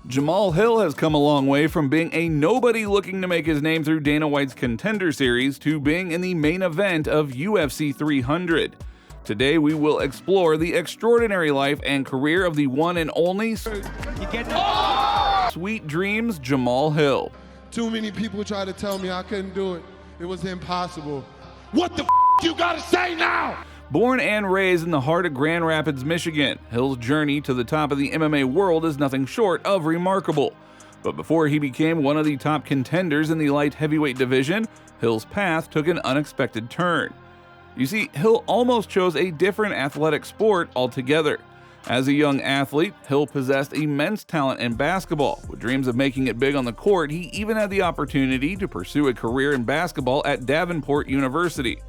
Jamahal Hill has come a long way from being a nobody looking to make his name through Dana White's Contender series to being in the main event of UFC 300. Today we will explore the extraordinary life and career of the one and only Sweet Dreams Jamahal Hill. Too many people tried to tell me I couldn't do it. It was impossible. What the you gotta say now? Born and raised in the heart of Grand Rapids, Michigan, Hill's journey to the top of the MMA world is nothing short of remarkable. But before he became one of the top contenders in the light heavyweight division, Hill's path took an unexpected turn. You see, Hill almost chose a different athletic sport altogether. As a young athlete, Hill possessed immense talent in basketball. With dreams of making it big on the court, he even had the opportunity to pursue a career in basketball at Davenport University.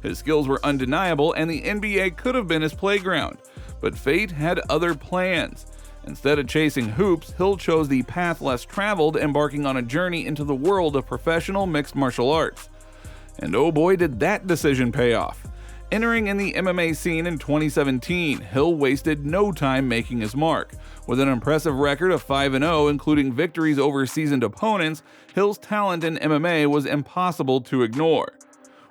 His skills were undeniable and the NBA could have been his playground. But fate had other plans. Instead of chasing hoops, Hill chose the path less traveled, embarking on a journey into the world of professional mixed martial arts. And oh boy, did that decision pay off. Entering in the MMA scene in 2017, Hill wasted no time making his mark. With an impressive record of 5-0, including victories over seasoned opponents, Hill's talent in MMA was impossible to ignore.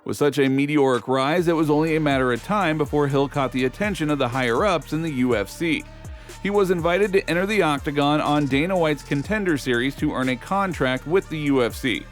With such a meteoric rise, it was only a matter of time before Hill caught the attention of the higher-ups in the UFC. He was invited to enter the octagon on Dana White's Contender series to earn a contract with the UFC.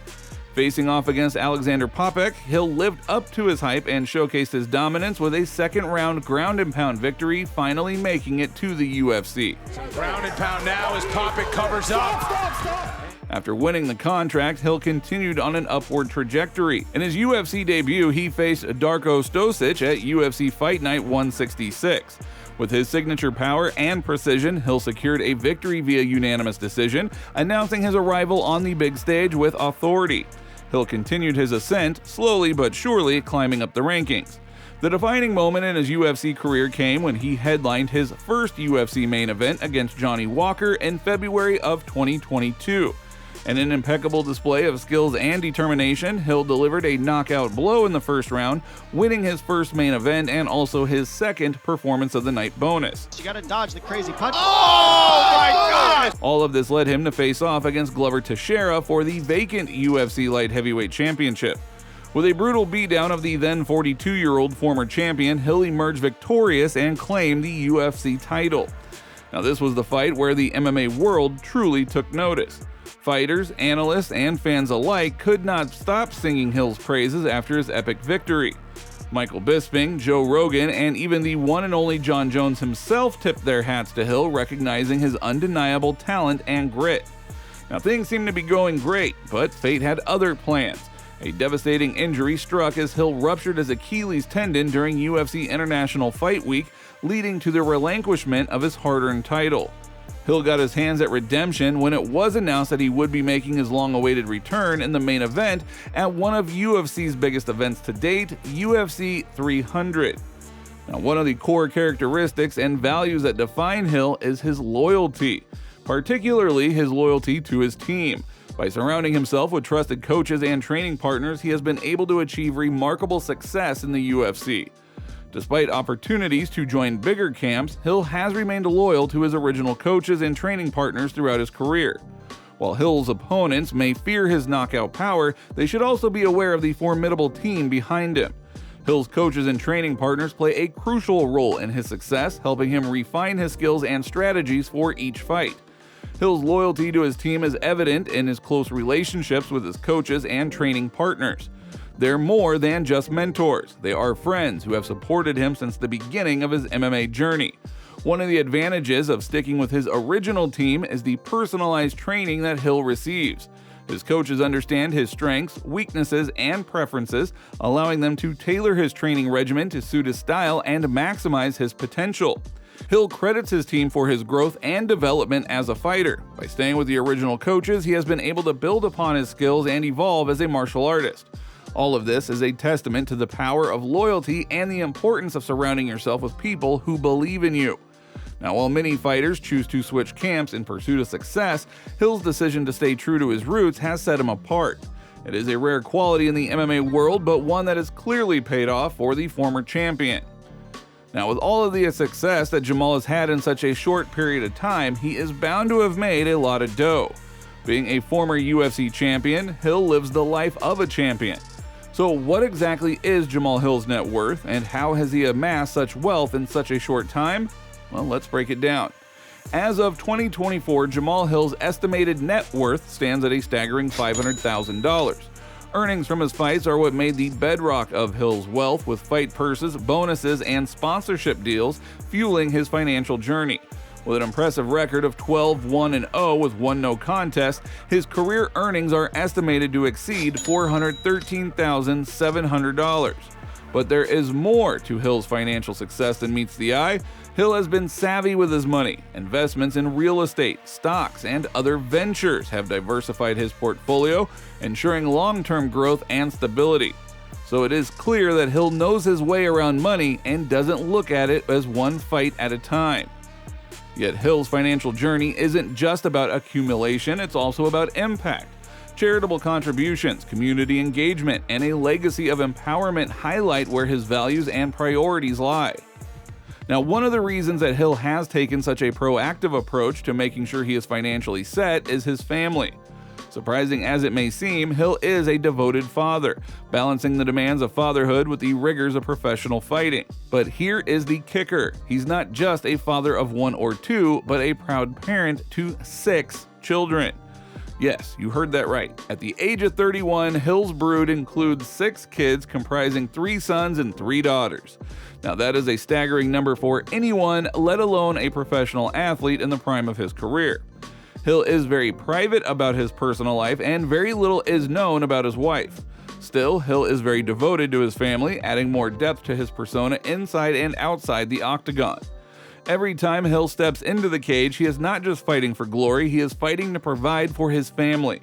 Facing off against Alexander Popek, Hill lived up to his hype and showcased his dominance with a second-round ground-and-pound victory, finally making it to the UFC. Ground and pound now as Popek covers up. After winning the contract, Hill continued on an upward trajectory. In his UFC debut, he faced Darko Stosic at UFC Fight Night 166. With his signature power and precision, Hill secured a victory via unanimous decision, announcing his arrival on the big stage with authority. Hill continued his ascent, slowly but surely climbing up the rankings. The defining moment in his UFC career came when he headlined his first UFC main event against Johnny Walker in February of 2022. In an impeccable display of skills and determination, Hill delivered a knockout blow in the first round, winning his first main event and also his second performance of the night bonus. You gotta dodge the crazy punch. Oh my God! All of this led him to face off against Glover Teixeira for the vacant UFC Light Heavyweight Championship. With a brutal beatdown of the then 42-year-old former champion, Hill emerged victorious and claimed the UFC title. Now this was the fight where the MMA world truly took notice. Fighters, analysts, and fans alike could not stop singing Hill's praises after his epic victory. Michael Bisping, Joe Rogan, and even the one and only Jon Jones himself tipped their hats to Hill, recognizing his undeniable talent and grit. Now things seemed to be going great, but fate had other plans. A devastating injury struck as Hill ruptured his Achilles tendon during UFC International Fight Week, leading to the relinquishment of his hard-earned title. Hill got his hands at redemption when it was announced that he would be making his long-awaited return in the main event at one of UFC's biggest events to date, UFC 300. Now, one of the core characteristics and values that define Hill is his loyalty, particularly his loyalty to his team. By surrounding himself with trusted coaches and training partners, he has been able to achieve remarkable success in the UFC. Despite opportunities to join bigger camps, Hill has remained loyal to his original coaches and training partners throughout his career. While Hill's opponents may fear his knockout power, they should also be aware of the formidable team behind him. Hill's coaches and training partners play a crucial role in his success, helping him refine his skills and strategies for each fight. Hill's loyalty to his team is evident in his close relationships with his coaches and training partners. They're more than just mentors. They are friends who have supported him since the beginning of his MMA journey. One of the advantages of sticking with his original team is the personalized training that Hill receives. His coaches understand his strengths, weaknesses, and preferences, allowing them to tailor his training regimen to suit his style and maximize his potential. Hill credits his team for his growth and development as a fighter. By staying with the original coaches, he has been able to build upon his skills and evolve as a martial artist. All of this is a testament to the power of loyalty and the importance of surrounding yourself with people who believe in you. Now, while many fighters choose to switch camps in pursuit of success, Hill's decision to stay true to his roots has set him apart. It is a rare quality in the MMA world, but one that has clearly paid off for the former champion. Now, with all of the success that Jamahal has had in such a short period of time, he is bound to have made a lot of dough. Being a former UFC champion, Hill lives the life of a champion. So what exactly is Jamahal Hill's net worth, and how has he amassed such wealth in such a short time? Well, let's break it down. As of 2024, Jamahal Hill's estimated net worth stands at a staggering $500,000. Earnings from his fights are what made the bedrock of Hill's wealth, with fight purses, bonuses, and sponsorship deals fueling his financial journey. With an impressive record of 12-1-0 with one no contest, his career earnings are estimated to exceed $413,700. But there is more to Hill's financial success than meets the eye. Hill has been savvy with his money. Investments in real estate, stocks, and other ventures have diversified his portfolio, ensuring long-term growth and stability. So it is clear that Hill knows his way around money and doesn't look at it as one fight at a time. Yet Hill's financial journey isn't just about accumulation, it's also about impact. Charitable contributions, community engagement, and a legacy of empowerment highlight where his values and priorities lie. Now, one of the reasons that Hill has taken such a proactive approach to making sure he is financially set is his family. Surprising as it may seem, Hill is a devoted father, balancing the demands of fatherhood with the rigors of professional fighting. But here is the kicker: he's not just a father of one or two, but a proud parent to 6 children. Yes, you heard that right. At the age of 31, Hill's brood includes 6 kids comprising 3 sons and 3 daughters. Now that is a staggering number for anyone, let alone a professional athlete in the prime of his career. Hill is very private about his personal life, and very little is known about his wife. Still, Hill is very devoted to his family, adding more depth to his persona inside and outside the octagon. Every time Hill steps into the cage, he is not just fighting for glory, he is fighting to provide for his family.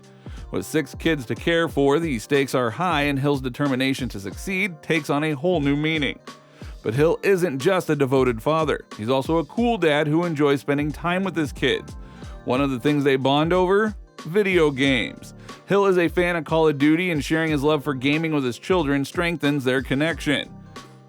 With 6 kids to care for, the stakes are high, and Hill's determination to succeed takes on a whole new meaning. But Hill isn't just a devoted father, he's also a cool dad who enjoys spending time with his kids. One of the things they bond over? Video games. Hill is a fan of Call of Duty, and sharing his love for gaming with his children strengthens their connection.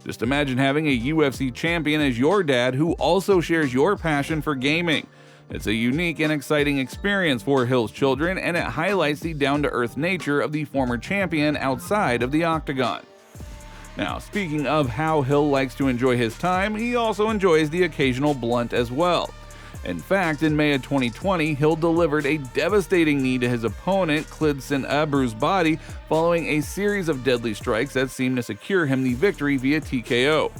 Just imagine having a UFC champion as your dad who also shares your passion for gaming. It's a unique and exciting experience for Hill's children, and it highlights the down-to-earth nature of the former champion outside of the octagon. Now, speaking of how Hill likes to enjoy his time, he also enjoys the occasional blunt as well. In fact, in May of 2020, Hill delivered a devastating knee to his opponent, Klidson Abreu's body, following a series of deadly strikes that seemed to secure him the victory via TKO.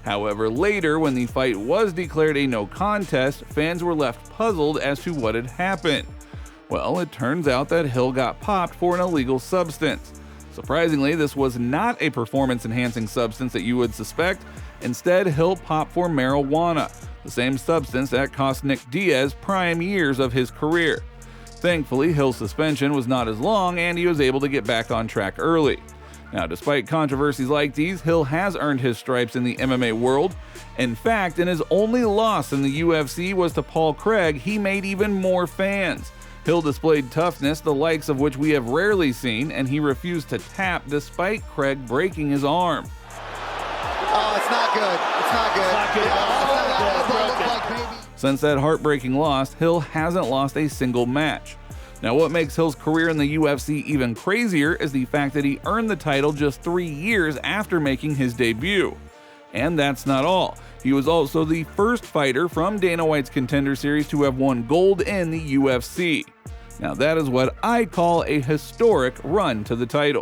However, later, when the fight was declared a no contest, fans were left puzzled as to what had happened. Well, it turns out that Hill got popped for an illegal substance. Surprisingly, this was not a performance-enhancing substance that you would suspect. Instead, Hill popped for marijuana, the same substance that cost Nick Diaz prime years of his career. Thankfully, Hill's suspension was not as long, and he was able to get back on track early. Now, despite controversies like these, Hill has earned his stripes in the MMA world. In fact, in his only loss in the UFC was to Paul Craig, he made even more fans. Hill displayed toughness, the likes of which we have rarely seen, and he refused to tap despite Craig breaking his arm. Oh, it's not good. It's not good. Since that heartbreaking loss, Hill hasn't lost a single match. Now, what makes Hill's career in the UFC even crazier is the fact that he earned the title just 3 years after making his debut. And that's not all. He was also the first fighter from Dana White's Contender series to have won gold in the UFC. Now, that is what I call a historic run to the title.